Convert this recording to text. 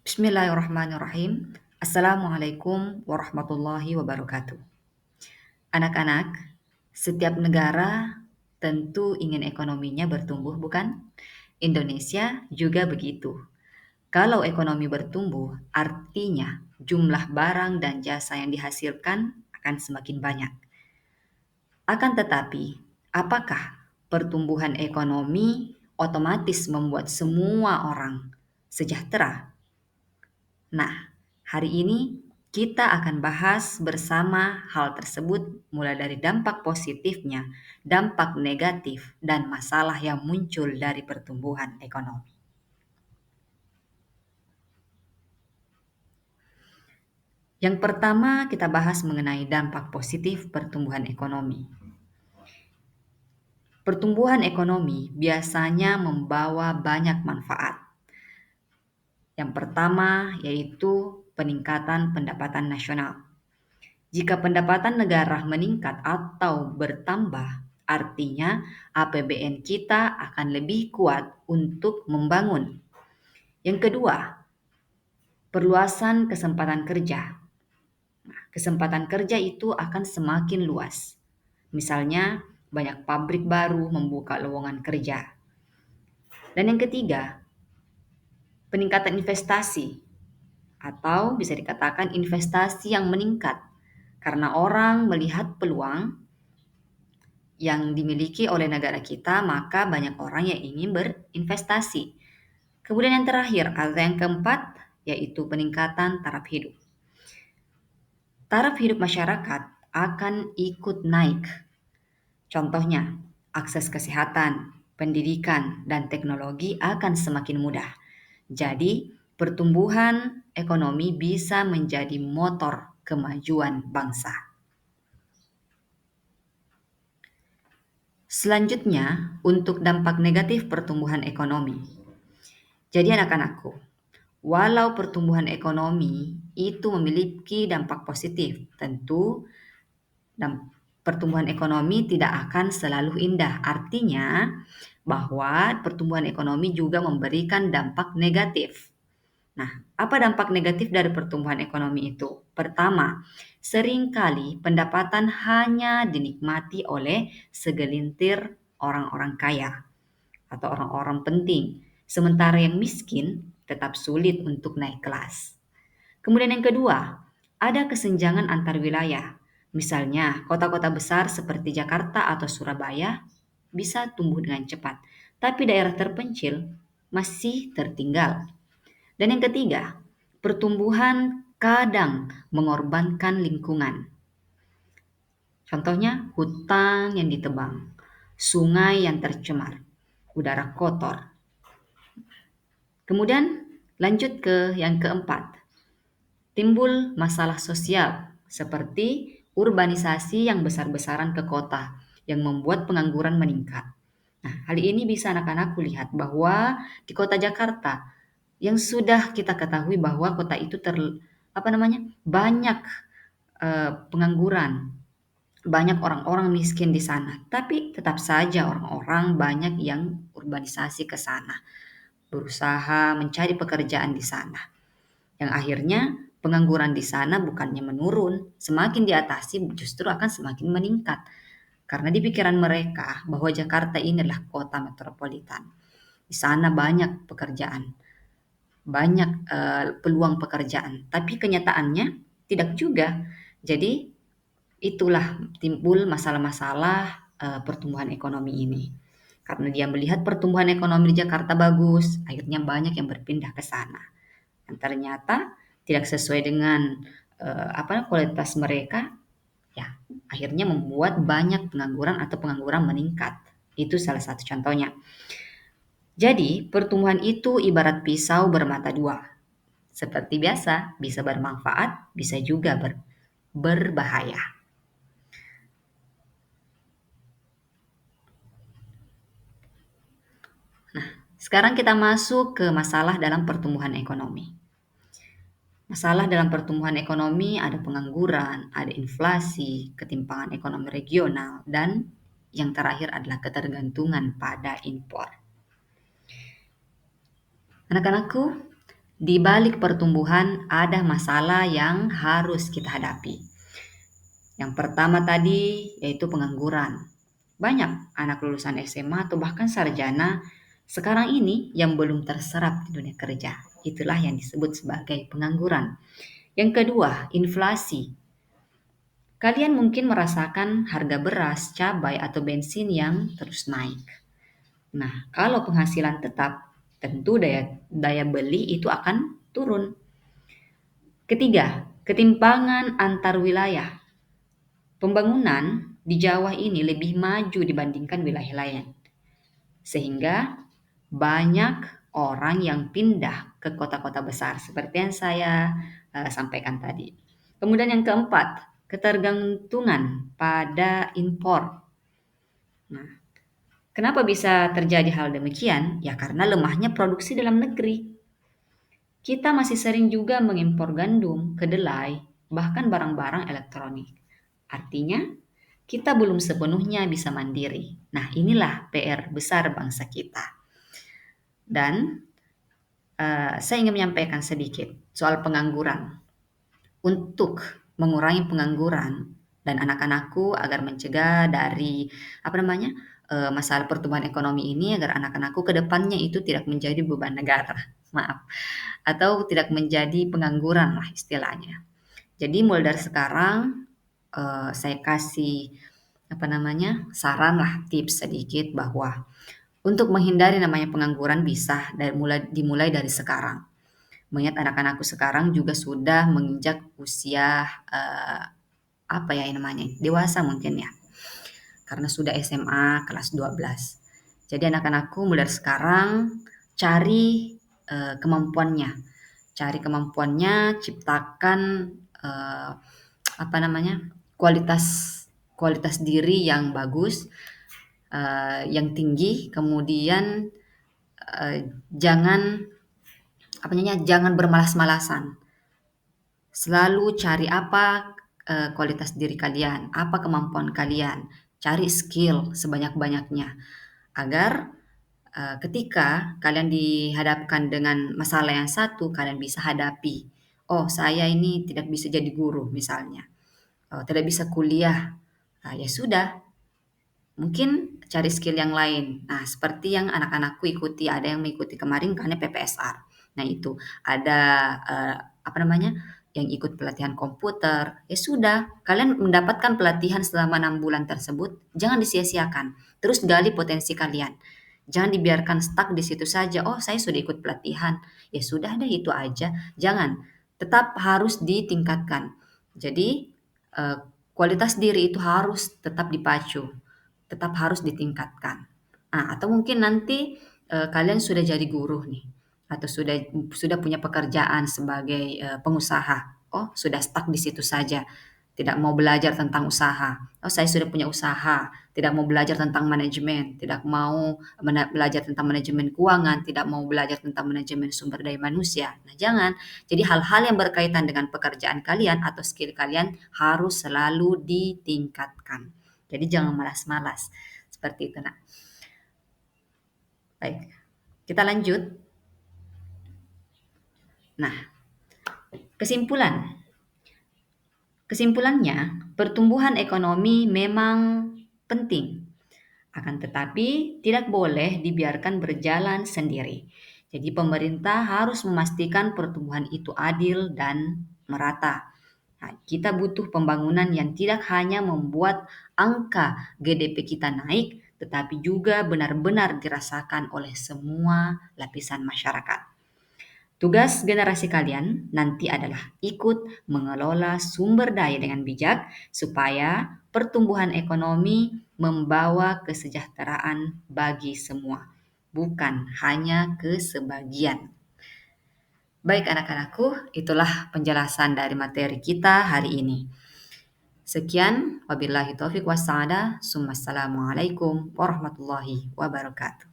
Bismillahirrahmanirrahim. Assalamualaikum warahmatullahi wabarakatuh. Anak-anak, setiap negara tentu ingin ekonominya bertumbuh, bukan? Indonesia juga begitu. Kalau ekonomi bertumbuh, artinya jumlah barang dan jasa yang dihasilkan akan semakin banyak. Akan tetapi, apakah pertumbuhan ekonomi otomatis membuat semua orang sejahtera? Nah, hari ini kita akan bahas bersama hal tersebut mulai dari dampak positifnya, dampak negatif, dan masalah yang muncul dari pertumbuhan ekonomi. Yang pertama kita bahas mengenai dampak positif pertumbuhan ekonomi. Pertumbuhan ekonomi biasanya membawa banyak manfaat. Yang pertama yaitu peningkatan pendapatan nasional. Jika pendapatan negara meningkat atau bertambah, artinya APBN kita akan lebih kuat untuk membangun. Yang kedua, perluasan kesempatan kerja. Kesempatan kerja itu akan semakin luas. Misalnya, banyak pabrik baru membuka lowongan kerja. Dan yang ketiga, peningkatan investasi atau bisa dikatakan investasi yang meningkat karena orang melihat peluang yang dimiliki oleh negara kita, maka banyak orang yang ingin berinvestasi. Kemudian yang terakhir atau yang keempat yaitu peningkatan taraf hidup. Taraf hidup masyarakat akan ikut naik. Contohnya, akses kesehatan, pendidikan, dan teknologi akan semakin mudah. Jadi, pertumbuhan ekonomi bisa menjadi motor kemajuan bangsa. Selanjutnya, untuk dampak negatif pertumbuhan ekonomi. Jadi anak-anakku, walau pertumbuhan ekonomi itu memiliki dampak positif, tentu pertumbuhan ekonomi tidak akan selalu indah. Artinya bahwa pertumbuhan ekonomi juga memberikan dampak negatif. Nah, apa dampak negatif dari pertumbuhan ekonomi itu? Pertama, seringkali pendapatan hanya dinikmati oleh segelintir orang-orang kaya atau orang-orang penting, sementara yang miskin tetap sulit untuk naik kelas. Kemudian yang kedua, ada kesenjangan antar wilayah. Misalnya, kota-kota besar seperti Jakarta atau Surabaya bisa tumbuh dengan cepat, tapi daerah terpencil masih tertinggal. Dan yang ketiga, pertumbuhan kadang mengorbankan lingkungan. Contohnya, hutan yang ditebang, sungai yang tercemar, udara kotor. Kemudian lanjut ke yang keempat, timbul masalah sosial seperti urbanisasi yang besar-besaran ke kota yang membuat pengangguran meningkat. Nah, hal ini bisa anak-anakku lihat bahwa di kota Jakarta yang sudah kita ketahui bahwa kota itu banyak pengangguran, banyak orang-orang miskin di sana, tapi tetap saja orang-orang banyak yang urbanisasi ke sana, berusaha mencari pekerjaan di sana. Yang akhirnya pengangguran di sana bukannya menurun, semakin diatasi justru akan semakin meningkat. Karena di pikiran mereka bahwa Jakarta ini adalah kota metropolitan. Di sana banyak pekerjaan, banyak peluang pekerjaan, tapi kenyataannya tidak juga. Jadi itulah timbul masalah-masalah pertumbuhan ekonomi ini. Karena dia melihat pertumbuhan ekonomi di Jakarta bagus, akhirnya banyak yang berpindah ke sana. Dan ternyata tidak sesuai dengan kualitas mereka, ya akhirnya membuat banyak pengangguran atau pengangguran meningkat. Itu salah satu contohnya. Jadi, pertumbuhan itu ibarat pisau bermata dua. Seperti biasa, bisa bermanfaat, bisa juga berbahaya. Sekarang kita masuk ke masalah dalam pertumbuhan ekonomi. Masalah dalam pertumbuhan ekonomi ada pengangguran, ada inflasi, ketimpangan ekonomi regional, dan yang terakhir adalah ketergantungan pada impor. Anak-anakku, Di balik pertumbuhan ada masalah yang harus kita hadapi. Yang pertama tadi yaitu pengangguran. Banyak anak lulusan SMA atau bahkan sarjana sekarang ini yang belum terserap di dunia kerja. Itulah yang disebut sebagai pengangguran. Yang kedua, inflasi. Kalian mungkin merasakan harga beras, cabai, atau bensin yang terus naik. Nah, kalau penghasilan tetap, tentu daya beli itu akan turun. Ketiga, ketimpangan antar wilayah. Pembangunan di Jawa ini lebih maju dibandingkan wilayah lain, sehingga banyak orang yang pindah ke kota-kota besar seperti yang saya sampaikan tadi. Kemudian yang keempat, ketergantungan pada impor. Nah, kenapa bisa terjadi hal demikian? Ya karena lemahnya produksi dalam negeri. Kita masih sering juga mengimpor gandum, kedelai, bahkan barang-barang elektronik. Artinya, kita belum sepenuhnya bisa mandiri. Nah, inilah PR besar bangsa kita. Dan saya ingin menyampaikan sedikit soal pengangguran. Untuk mengurangi pengangguran dan anak-anakku agar mencegah dari masalah pertumbuhan ekonomi ini agar anak-anakku ke depannya itu tidak menjadi beban negara. Maaf. Atau tidak menjadi pengangguran lah istilahnya. Jadi mulai dari sekarang saya kasih saran lah, tips sedikit bahwa untuk menghindari namanya pengangguran bisa dimulai dari sekarang. Mengingat anak-anakku sekarang juga sudah menginjak usia dewasa mungkin ya. Karena sudah SMA kelas 12. Jadi anak-anakku mulai dari sekarang cari kemampuannya. Cari kemampuannya, ciptakan eh, kualitas kualitas diri yang bagus, yang tinggi, kemudian jangan jangan bermalas-malasan. Selalu cari apa kualitas diri kalian, apa kemampuan kalian, cari skill sebanyak-banyaknya agar ketika kalian dihadapkan dengan masalah yang satu, kalian bisa hadapi. Oh, saya ini tidak bisa jadi guru misalnya, tidak bisa kuliah. Nah, ya sudah, mungkin cari skill yang lain. Nah, seperti yang anak-anakku ikuti, ada yang mengikuti kemarin karena PPSR. Nah, itu ada eh, apa namanya? Yang ikut pelatihan komputer. Ya sudah, kalian mendapatkan pelatihan selama 6 bulan tersebut, jangan disia-siakan. Terus gali potensi kalian. Jangan dibiarkan stuck di situ saja. Oh, saya sudah ikut pelatihan. Ya sudah deh itu aja. Jangan. Tetap harus ditingkatkan. Jadi, eh, kualitas diri itu harus tetap dipacu, tetap harus ditingkatkan. Nah, atau mungkin nanti kalian sudah jadi guru nih, atau sudah punya pekerjaan sebagai pengusaha. Oh, sudah stuck di situ saja. Tidak mau belajar tentang usaha. Oh, saya sudah punya usaha, tidak mau belajar tentang manajemen, tidak mau belajar tentang manajemen keuangan, tidak mau belajar tentang manajemen sumber daya manusia. Nah, jangan. Jadi hal-hal yang berkaitan dengan pekerjaan kalian atau skill kalian harus selalu ditingkatkan. Jadi jangan malas-malas. Seperti itu, Nak. Baik, kita lanjut. Nah, kesimpulan. Kesimpulannya, pertumbuhan ekonomi memang penting. Akan tetapi, tidak boleh dibiarkan berjalan sendiri. Jadi pemerintah harus memastikan pertumbuhan itu adil dan merata. Nah, kita butuh pembangunan yang tidak hanya membuat angka GDP kita naik, tetapi juga benar-benar dirasakan oleh semua lapisan masyarakat. Tugas generasi kalian nanti adalah ikut mengelola sumber daya dengan bijak supaya pertumbuhan ekonomi membawa kesejahteraan bagi semua, bukan hanya ke sebagian. Baik anak-anakku, itulah penjelasan dari materi kita hari ini. Sekian, wabillahi taufiq wassa'ada, summa assalamualaikum warahmatullahi wabarakatuh.